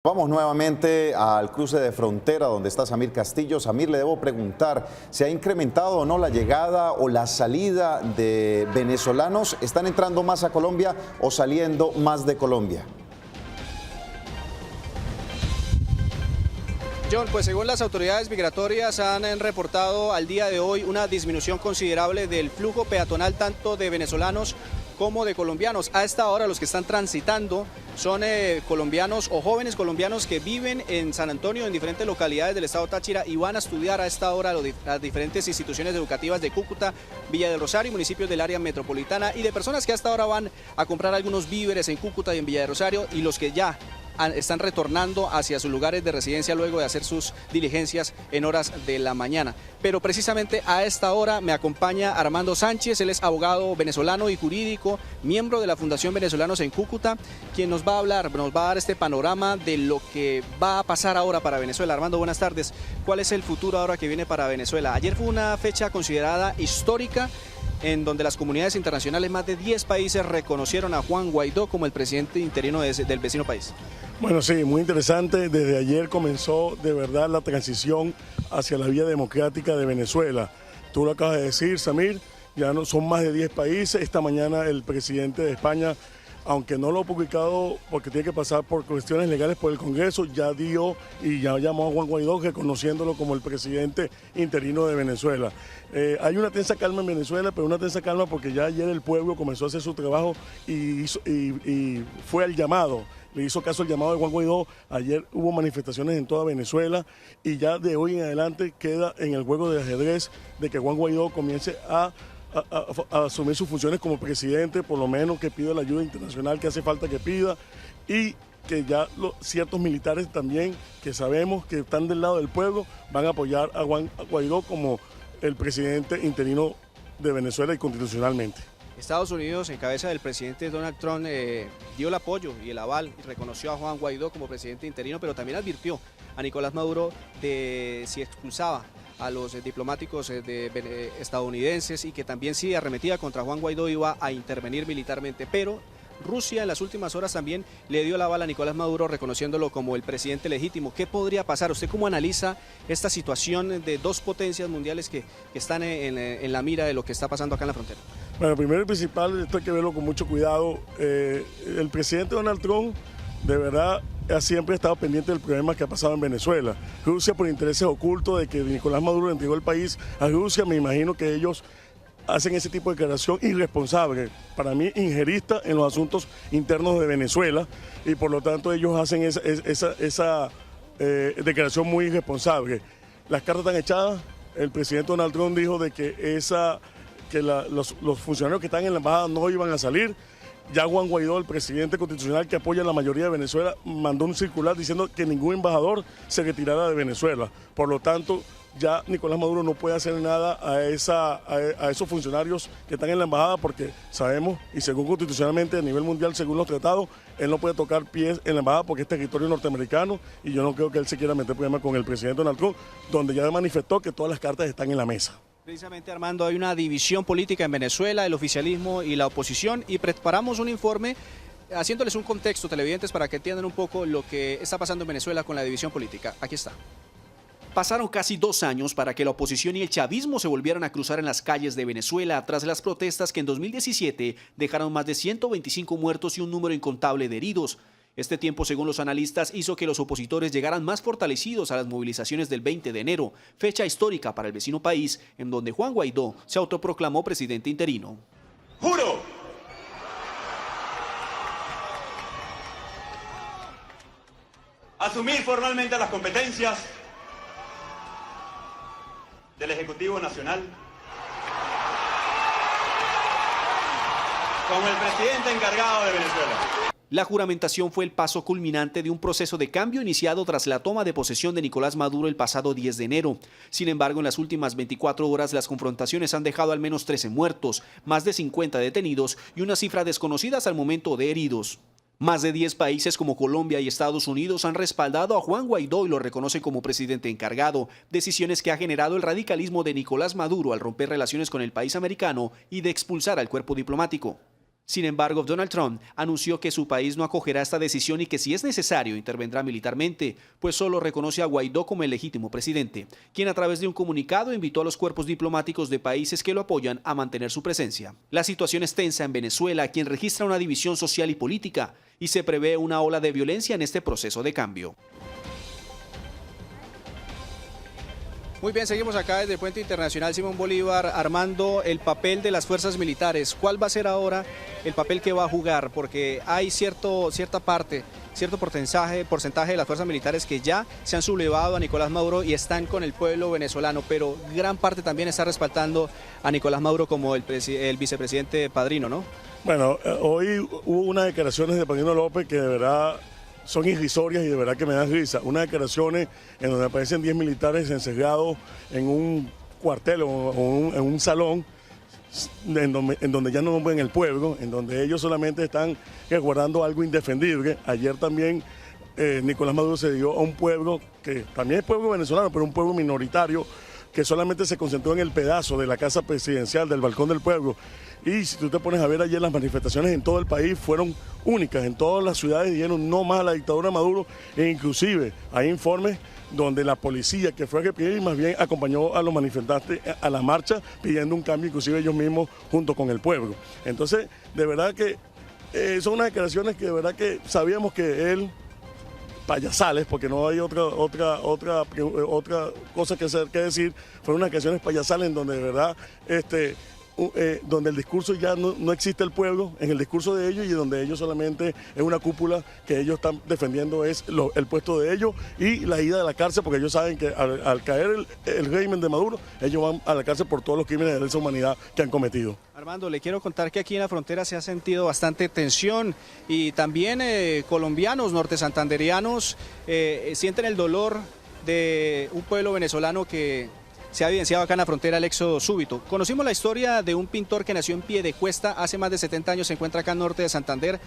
Vamos nuevamente al cruce de frontera donde está Samir Castillo. Samir, le debo preguntar, ¿se ha incrementado o no la llegada o la salida de venezolanos? ¿Están entrando más a Colombia o saliendo más de Colombia? John, pues según las autoridades migratorias han reportado al día de hoy una disminución considerable del flujo peatonal tanto de venezolanos como de colombianos. A esta hora los que están transitando son colombianos o jóvenes colombianos que viven en San Antonio, en diferentes localidades del estado Táchira, y van a estudiar a esta hora las diferentes instituciones educativas de Cúcuta, Villa del Rosario y municipios del área metropolitana, y de personas que a esta hora van a comprar algunos víveres en Cúcuta y en Villa del Rosario, y los que ya están retornando hacia sus lugares de residencia luego de hacer sus diligencias en horas de la mañana. Pero precisamente a esta hora me acompaña Armando Sánchez, él es abogado venezolano y jurídico, miembro de la Fundación Venezolanos en Cúcuta, quien nos va a hablar, nos va a dar este panorama de lo que va a pasar ahora para Venezuela. Armando, buenas tardes. ¿Cuál es el futuro ahora que viene para Venezuela? Ayer fue una fecha considerada histórica, en donde las comunidades internacionales, más de 10 países, reconocieron a Juan Guaidó como el presidente interino del vecino país. Bueno, sí, muy interesante. Desde ayer comenzó de verdad la transición hacia la vía democrática de Venezuela. Tú lo acabas de decir, Samir, ya no, son más de 10 países. Esta mañana el presidente de España, aunque no lo ha publicado porque tiene que pasar por cuestiones legales por el Congreso, ya dio y ya llamó a Juan Guaidó reconociéndolo como el presidente interino de Venezuela. Hay una tensa calma en Venezuela, pero una tensa calma porque ya ayer el pueblo comenzó a hacer su trabajo y fue al llamado. Le hizo caso al llamado de Juan Guaidó. Ayer hubo manifestaciones en toda Venezuela y ya de hoy en adelante queda en el juego de ajedrez de que Juan Guaidó comience a asumir sus funciones como presidente, por lo menos que pida la ayuda internacional que hace falta que pida, y que ya ciertos militares también que sabemos que están del lado del pueblo van a apoyar a Juan Guaidó como el presidente interino de Venezuela y constitucionalmente. Estados Unidos, en cabeza del presidente Donald Trump, dio el apoyo y el aval y reconoció a Juan Guaidó como presidente interino, pero también advirtió a Nicolás Maduro de si expulsaba a los diplomáticos estadounidenses y que también si arremetía contra Juan Guaidó iba a intervenir militarmente. Pero Rusia en las últimas horas también le dio la bala a Nicolás Maduro reconociéndolo como el presidente legítimo. ¿Qué podría pasar? ¿Usted cómo analiza esta situación de dos potencias mundiales que están en la mira de lo que está pasando acá en la frontera? Bueno, primero y principal, esto hay que verlo con mucho cuidado. El presidente Donald Trump de verdad siempre ha estado pendiente del problema que ha pasado en Venezuela. Rusia, por intereses ocultos de que Nicolás Maduro le entregó el país a Rusia, me imagino que ellos hacen ese tipo de declaración irresponsable, para mí injerista en los asuntos internos de Venezuela, y por lo tanto ellos hacen esa declaración muy irresponsable. Las cartas están echadas. El presidente Donald Trump dijo de que los funcionarios que están en la embajada no iban a salir. Ya Juan Guaidó, el presidente constitucional que apoya a la mayoría de Venezuela, mandó un circular diciendo que ningún embajador se retirara de Venezuela. Por lo tanto, ya Nicolás Maduro no puede hacer nada a esos funcionarios que están en la embajada, porque sabemos, y según constitucionalmente a nivel mundial, según los tratados, él no puede tocar pies en la embajada porque es territorio norteamericano, y yo no creo que él se quiera meter problemas con el presidente Donald Trump, donde ya manifestó que todas las cartas están en la mesa. Precisamente, Armando, hay una división política en Venezuela, el oficialismo y la oposición, y preparamos un informe haciéndoles un contexto, televidentes, para que entiendan un poco lo que está pasando en Venezuela con la división política. Aquí está. Pasaron casi 2 años para que la oposición y el chavismo se volvieran a cruzar en las calles de Venezuela tras las protestas que en 2017 dejaron más de 125 muertos y un número incontable de heridos. Este tiempo, según los analistas, hizo que los opositores llegaran más fortalecidos a las movilizaciones del 20 de enero, fecha histórica para el vecino país, en donde Juan Guaidó se autoproclamó presidente interino. ¡Juro asumir formalmente las competencias del Ejecutivo Nacional como el presidente encargado de Venezuela! La juramentación fue el paso culminante de un proceso de cambio iniciado tras la toma de posesión de Nicolás Maduro el pasado 10 de enero. Sin embargo, en las últimas 24 horas las confrontaciones han dejado al menos 13 muertos, más de 50 detenidos y una cifra desconocida hasta el momento de heridos. Más de 10 países como Colombia y Estados Unidos han respaldado a Juan Guaidó y lo reconocen como presidente encargado, decisiones que ha generado el radicalismo de Nicolás Maduro al romper relaciones con el país americano y de expulsar al cuerpo diplomático. Sin embargo, Donald Trump anunció que su país no acogerá esta decisión y que si es necesario intervendrá militarmente, pues solo reconoce a Guaidó como el legítimo presidente, quien a través de un comunicado invitó a los cuerpos diplomáticos de países que lo apoyan a mantener su presencia. La situación es tensa en Venezuela, quien registra una división social y política, y se prevé una ola de violencia en este proceso de cambio. Muy bien, seguimos acá desde el Puente Internacional Simón Bolívar. Armando, el papel de las fuerzas militares, ¿cuál va a ser ahora el papel que va a jugar? Porque hay cierto porcentaje de las fuerzas militares que ya se han sublevado a Nicolás Maduro y están con el pueblo venezolano, pero gran parte también está respaldando a Nicolás Maduro como el vicepresidente padrino, ¿no? Bueno, hoy hubo unas declaraciones de Padrino López que de verdad son irrisorias y de verdad que me dan risa. Unas declaraciones en donde aparecen 10 militares encerrados en un cuartel o en un salón en donde ya no ven el pueblo, en donde ellos solamente están resguardando algo indefendible. Ayer también Nicolás Maduro se dio a un pueblo que también es pueblo venezolano, pero un pueblo minoritario, que solamente se concentró en el pedazo de la casa presidencial, del balcón del pueblo. Y si tú te pones a ver ayer, las manifestaciones en todo el país fueron únicas, en todas las ciudades dijeron no más a la dictadura de Maduro, e inclusive hay informes donde la policía, que fue a repetir, más bien acompañó a los manifestantes a la marcha pidiendo un cambio, inclusive ellos mismos junto con el pueblo. Entonces, de verdad que son unas declaraciones que de verdad que sabíamos que él, payasales, porque no hay otra cosa que decir, fueron unas declaraciones payasales en donde de verdad donde el discurso ya no existe el pueblo en el discurso de ellos, y donde ellos solamente es una cúpula que ellos están defendiendo es el puesto de ellos y la ida de la cárcel, porque ellos saben que al caer el régimen de Maduro, ellos van a la cárcel por todos los crímenes de lesa humanidad que han cometido. Armando, le quiero contar que aquí en la frontera se ha sentido bastante tensión y también colombianos, nortesantanderianos, sienten el dolor de un pueblo venezolano que se ha evidenciado acá en la frontera el éxodo súbito. Conocimos la historia de un pintor que nació en Piedecuesta, hace más de 70 años se encuentra acá al norte de Santander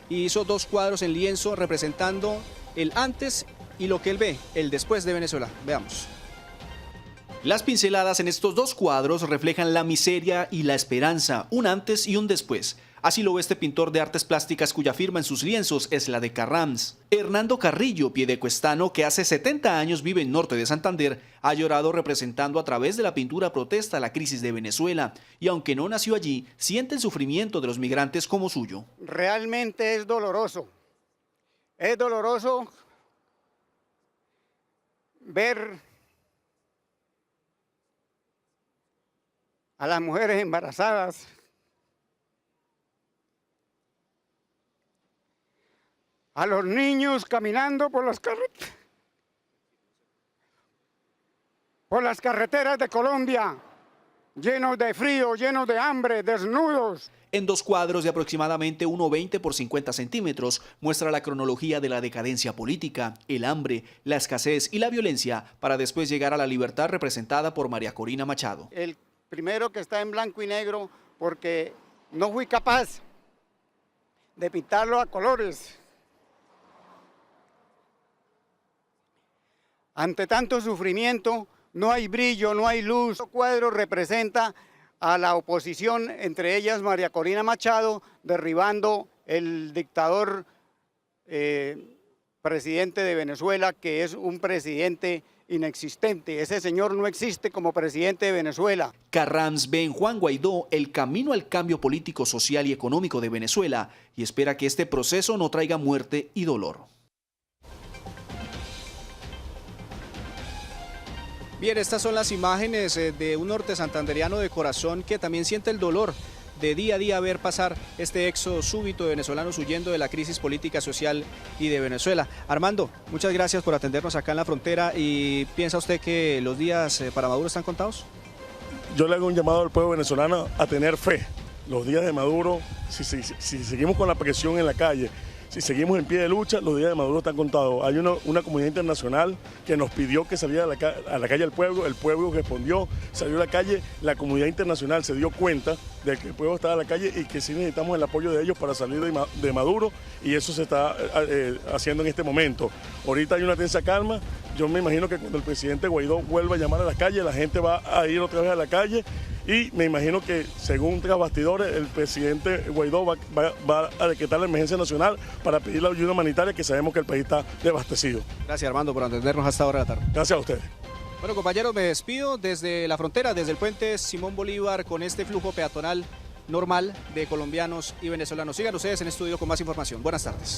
y hizo 2 cuadros en lienzo representando el antes y lo que él ve, el después de Venezuela. Veamos. Las pinceladas en estos 2 cuadros reflejan la miseria y la esperanza, un antes y un después. Así lo ve este pintor de artes plásticas cuya firma en sus lienzos es la de Carrams. Hernando Carrillo, piedecuestano, que hace 70 años vive en norte de Santander, ha llorado representando a través de la pintura protesta la crisis de Venezuela y aunque no nació allí, siente el sufrimiento de los migrantes como suyo. Realmente es doloroso ver a las mujeres embarazadas, a los niños caminando por las carreteras de Colombia, llenos de frío, llenos de hambre, desnudos. En 2 cuadros de aproximadamente 1,20 por 50 centímetros muestra la cronología de la decadencia política, el hambre, la escasez y la violencia para después llegar a la libertad representada por María Corina Machado. El primero que está en blanco y negro porque no fui capaz de pintarlo a colores. Ante tanto sufrimiento, no hay brillo, no hay luz. El cuadro representa a la oposición, entre ellas María Corina Machado, derribando el dictador presidente de Venezuela, que es un presidente inexistente. Ese señor no existe como presidente de Venezuela. Carrams ve en Juan Guaidó el camino al cambio político, social y económico de Venezuela y espera que este proceso no traiga muerte y dolor. Bien, estas son las imágenes de un norte santanderiano de corazón que también siente el dolor de día a día ver pasar este éxodo súbito de venezolanos huyendo de la crisis política, social y de Venezuela. Armando, muchas gracias por atendernos acá en la frontera. ¿Y piensa usted que los días para Maduro están contados? Yo le hago un llamado al pueblo venezolano a tener fe. Los días de Maduro, si seguimos con la presión en la calle, si seguimos en pie de lucha, los días de Maduro están contados. Hay una comunidad internacional que nos pidió que saliera a la calle el pueblo respondió, salió a la calle, la comunidad internacional se dio cuenta de que el pueblo estaba en la calle y que sí necesitamos el apoyo de ellos para salir de Maduro, y eso se está haciendo en este momento. Ahorita hay una tensa calma, yo me imagino que cuando el presidente Guaidó vuelva a llamar a las calles, la gente va a ir otra vez a la calle y me imagino que, según tras bastidores, el presidente Guaidó va a decretar la emergencia nacional para pedir la ayuda humanitaria, que sabemos que el país está devastecido. Gracias, Armando, por atendernos hasta ahora de la tarde. Gracias a ustedes. Bueno, compañeros, me despido desde la frontera, desde el puente Simón Bolívar, con este flujo peatonal normal de colombianos y venezolanos. Sigan ustedes en estudio con más información. Buenas tardes.